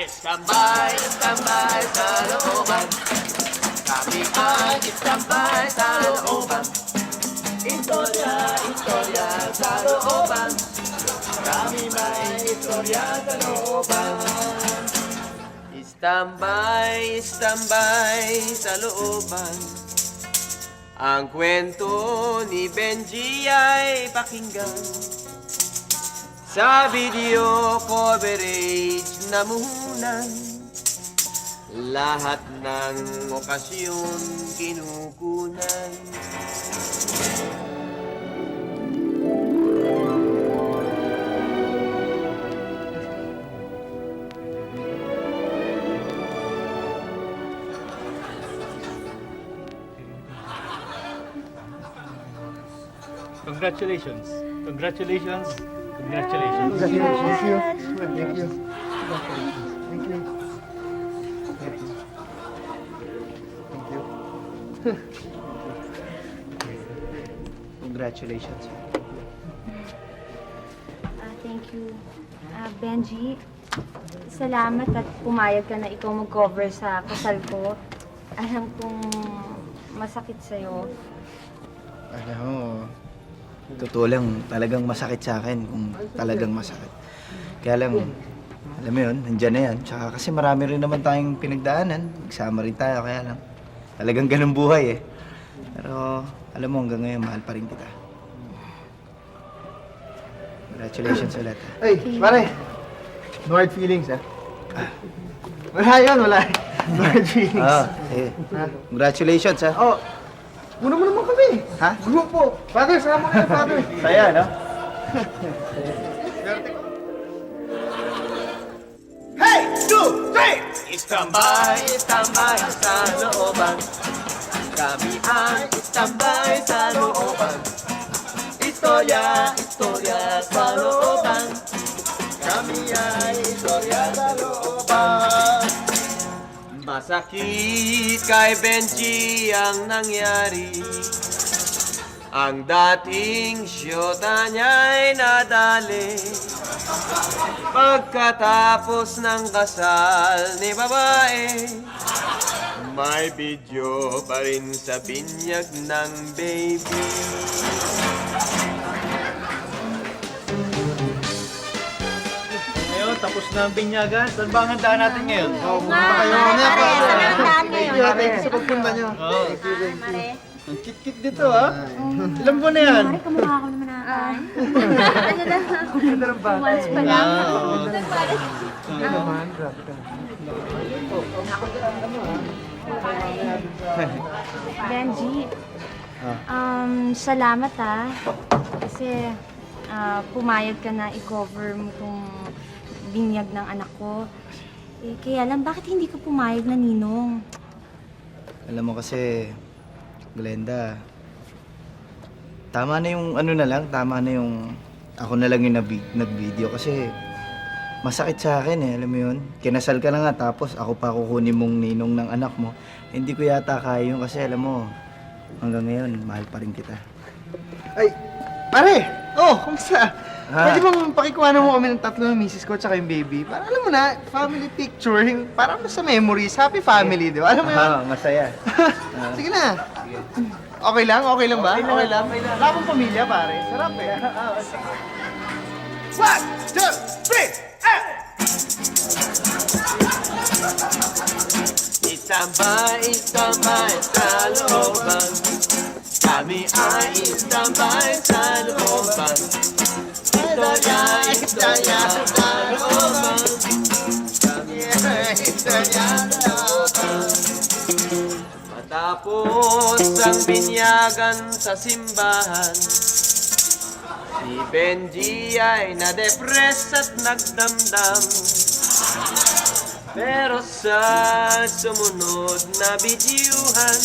Standby, standby sa looban. Kami ay standby sa looban. Istorya, istorya sa looban. Kami may istorya sa looban. Standby, standby sa looban. Ang kwento ni Benji ay pakinggan sa video coverage na muhunan. Lahat ng okasyon kinukunan. Congratulations. Congratulations. Congratulations. Thank you. Thank you. Thank you. Congratulations. Thank you. Benji, salamat at pumayag ka na ikaw mag-cover sa kasal ko. Alam kong masakit sa'yo. Alam mo, totoo lang, talagang masakit sa akin kung talagang masakit. Kaya lang, alam mo yun, nandyan na yan. Tsaka kasi marami rin naman tayong pinagdaanan. Nagsama rin tayo, kaya lang. Talagang ganun buhay eh. Pero, alam mo, hanggang ngayon, mahal pa rin kita. Congratulations ulit. Ay, pare. No hard feelings, ha? Wala yun, wala. No hard feelings. Eh, congratulations ha. Oh, muna mo naman kami. Ha? Grupo. Father, sama kayo, father. Saya, no? Hey! 2, 3! Standby, standby sa looban. Kami ang standby sa looban. Istorya, istorya sa looban. Kami ay istorya sa looban. Masakit kay Benji ang nangyari. Ang dating syota niya'y nadali. Pagkatapos ng kasal ni babae, may video pa rin sa binyag ng baby. Ngayon, tapos na ang binyagan. Saan ba ang handaan natin ngayon? Oh, pumunta kayo mamaya, father. Thank you, thank you sa pagpunta niyo. Oo. Ang kit-kit dito, ha? Ilan buwan na yan? Mare, kamukha ko naman na. Ganda ng bata. Once pa lang. Naman, grabe ka. Benji, salamat kasi pumayag ka na i-cover mo tong binyag ng anak ko. Eh, kaya lang, bakit hindi ka pumayag na ninong? Alam mo kasi, Glenda, tama na yung ano na lang, tama na yung ako na lang yung nag-video kasi masakit sa akin eh, alam mo yun? Kinasal ka na nga tapos ako pa kukunin mong ninong ng anak mo. Hindi ko yata kaya yun kasi alam mo, hanggang ngayon, mahal pa rin kita. Ay, pare! Oh, kumusta? Ha? Pwede bang pakikuhanan mo kami ng tatlo ng misis ko at saka yung baby? Para alam mo na, family picture, para sa memories, happy family, di ba? Alam mo yun? Masaya. Sige na. Okay lang? Okay lang ba? Okay lang? Wala akong pamilya, pare. Sarap eh. 1, 2, 3, Standby, standby sa looban. Kami ay standby sa looban. Istorya, istorya sa looban. Kami ay istorya sa looban. Matapos ang binyagan sa simbahan, si Benji ay na-depress at nagdamdam. Pero sa sumunod na bidyuhan,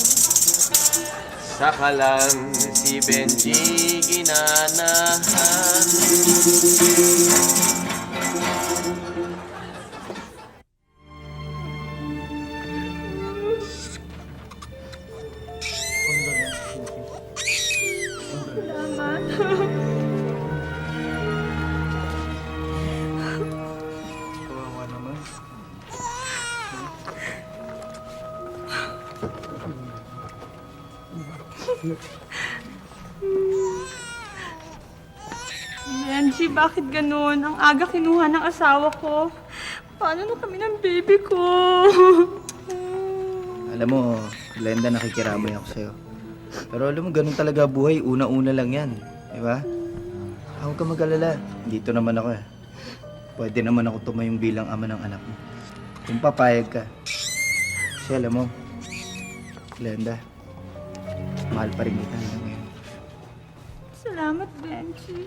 saka lang si Benji ginanahan. Kawawa naman. Benji, bakit ganun? Ang aga kinuha ng asawa ko. Paano na kami ng baby ko? Alam mo, Glenda, nakikiramay ako sa'yo. Pero alam mo, ganun talaga buhay. Una-una lang yan. Di ba? Huwag ka mag-alala. Dito naman ako eh. Pwede naman ako tumayong bilang ama ng anak mo. Kung papayag ka. Kasi alam mo, Glenda, mahal pa rin kita hanggang ngayon. Salamat, Benji.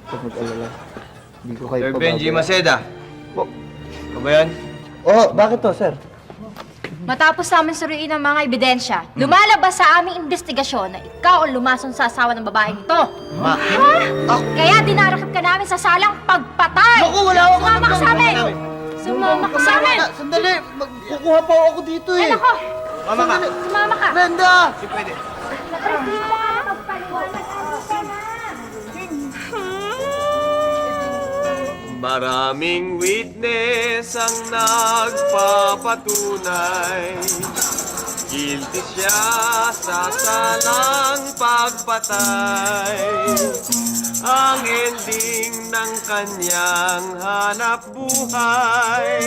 Huwag mag-alala. Hindi ko kayo Sir pababayaan. Benji Maceda. Oh. Ano ba yan? Oh, bakit to, sir? Matapos namin suriin ang mga ebidensya, lumalabas sa aming investigasyon na ikaw ang lumason sa asawa ng babaeng ito. Kaya dinarakip ka namin sa salang pagpatay! Naku, wala akong Sumama ka sa amin! Sumama ka sa amin! Sandali, kukuha pa ako dito Ay, eh. nako! Mama ka. Sumama ka! Glenda! Hindi pwede. Hindi mo nga magpaliwanag. Ano ka na? Maraming witness ang nagpapatunay. Guilty siya sa salang pagpatay. Ang ending ng kanyang hanap buhay,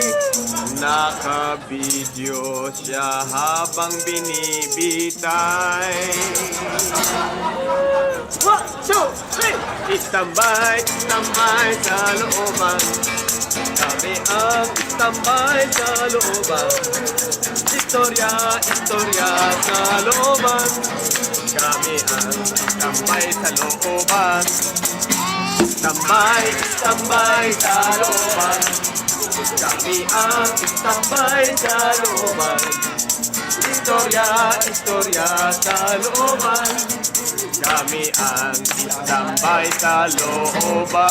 nakabidyo siya habang binibitay. 1, 2, 3! Istambay, istambay sa looban. Kami ang istambay sa looban. Istorya, istorya sa looban. Kami ang istambay sa looban. Istambay, istambay sa looban. Kami ang istambay sa looban. Istorya, istorya sa looban. Kami ang istambay sa looban.